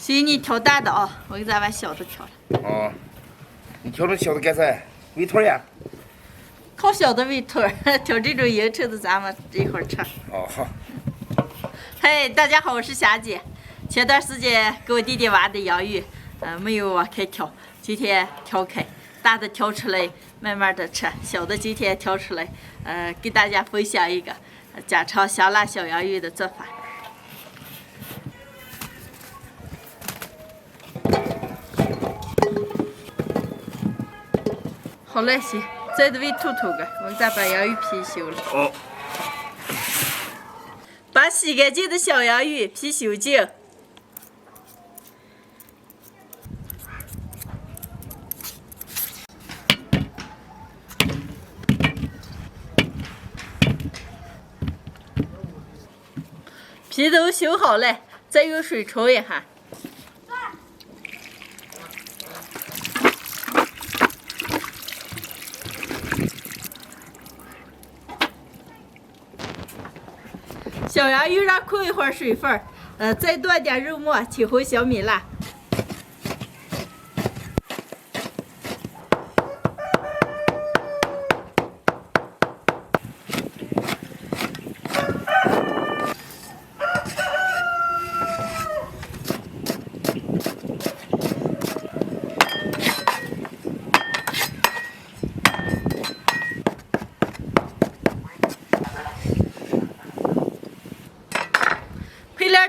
所以你挑大的啊，我给咱把小的挑了。哦，你挑这小的干啥？围腿呀？烤小的围腿，挑这种硬吃的，咱们一会儿吃。哦好。嘿，大家好，我是霞姐。前段时间给我弟弟挖的洋芋，没有往开挑，今天挑开，大的挑出来，慢慢的吃，小的今天挑出来，给大家分享一个家常香辣小洋芋的做法。好嘞，行，再得喂兔兔个，我给咱把洋芋皮修了。哦。把洗干净的小洋芋皮修净。皮都修好了，再用水冲一下。小洋芋让控一会儿水分，再剁点肉末，切回小米辣。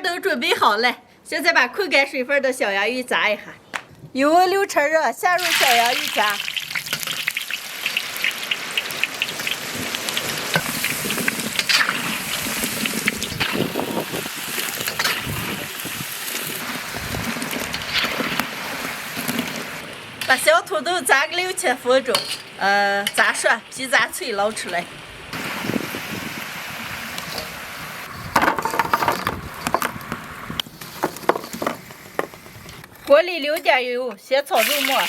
都准备好了，现在把控干水分的小洋芋炸一下，油温6成热，下入小洋芋炸。把小土豆炸个6-7分钟，炸熟，皮炸脆，捞出来。锅里留点油，先炒肉末，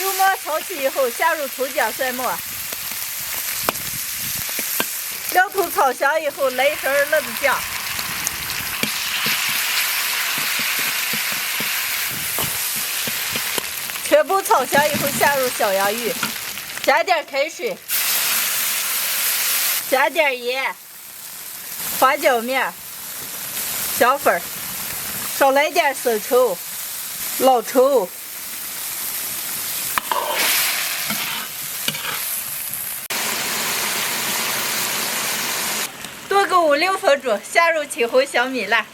肉末炒起以后，下入葱姜蒜末，料头炒香以后，来一勺辣子酱，全部炒香以后，下入小洋芋，加点开水，加点盐。花椒面、香粉，少来点生抽、老抽，炖个5-6分钟，下入青红小米辣。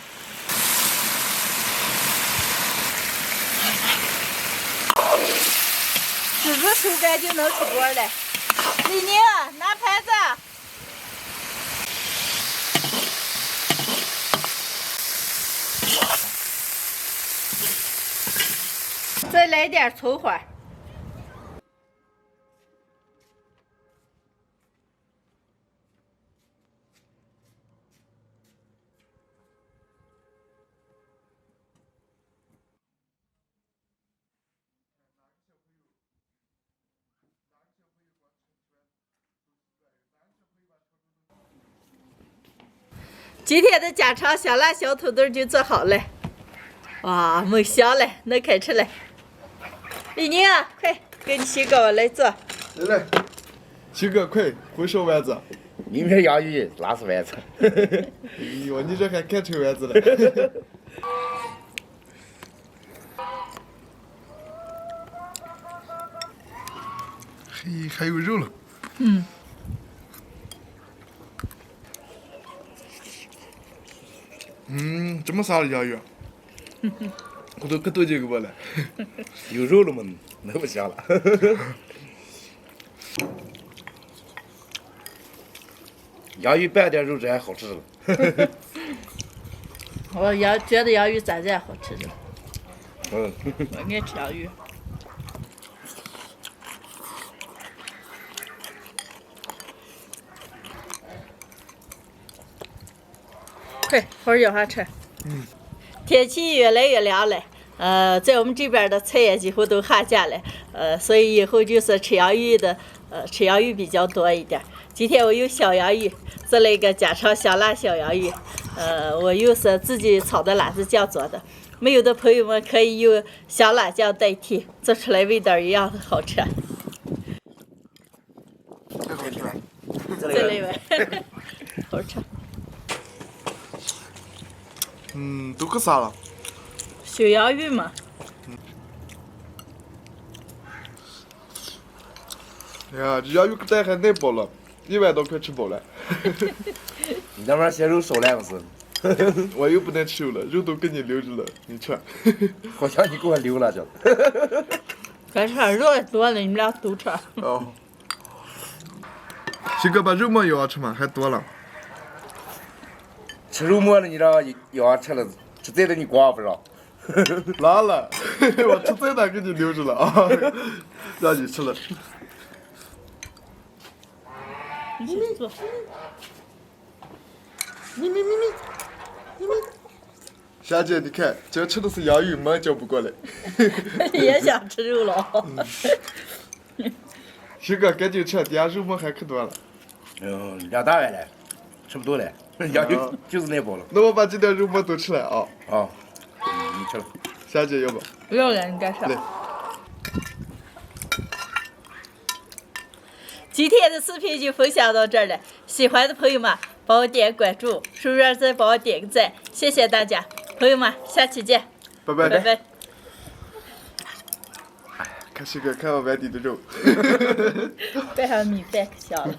柿子收干就能出锅了。李宁，拿盘子。再来点葱花，今天的家常香辣小土豆就做好了，哇，没香了，能开吃了。李宁啊，快给你洗个碗来做。来，洗个快，会烧丸子。明天洋芋哪是丸子？哎呦，你这还看成丸子了？嘿，还有肉了。这么啥的洋芋？我都可多几个我了。有肉了嘛，那不香了。洋芋拌点肉这还好吃了。我觉得洋芋咋这好吃的？我爱吃洋芋。快，好好咬下吃。天气越来越凉了，在我们这边的菜也几乎都下架了，所以以后就是吃洋芋比较多一点。今天我有小洋芋，做了一个家常香辣小洋芋。我又是自己炒的辣子酱做的，没有的朋友们可以用香辣酱代替，做出来味道一样的好吃。这里边，好吃。都可啥了？小洋芋嘛。哎呀，这洋芋蛋还耐饱了，1碗都快吃饱了。你那边嫌肉少了不是？我又不能吃肉了，肉都给你留着了，你吃。好像你给我留了这。快吃，肉也多了，你们俩都吃。哦。鑫哥把肉末也要吃吗？还多了。吃肉末了，你让要吃了，吃再的你光不让。拿了，我吃再难给你留着了啊，让你吃了。你做。霞姐，你看，今儿吃的是洋芋，门叫不过来。也想吃肉了。鑫哥，赶紧吃，底下肉末还可多了。2大碗了，吃不多了，洋芋就是耐饱了。那我把这点肉末都吃了啊。啊，你吃了。霞姐要不？不要了，你干啥？来。今天的视频就分享到这儿了，喜欢的朋友们帮我点关注，顺便再帮我点个赞，谢谢大家，朋友们，下期见，拜拜。拜拜。看鑫哥，看我碗底的肉。拌上米饭可香了。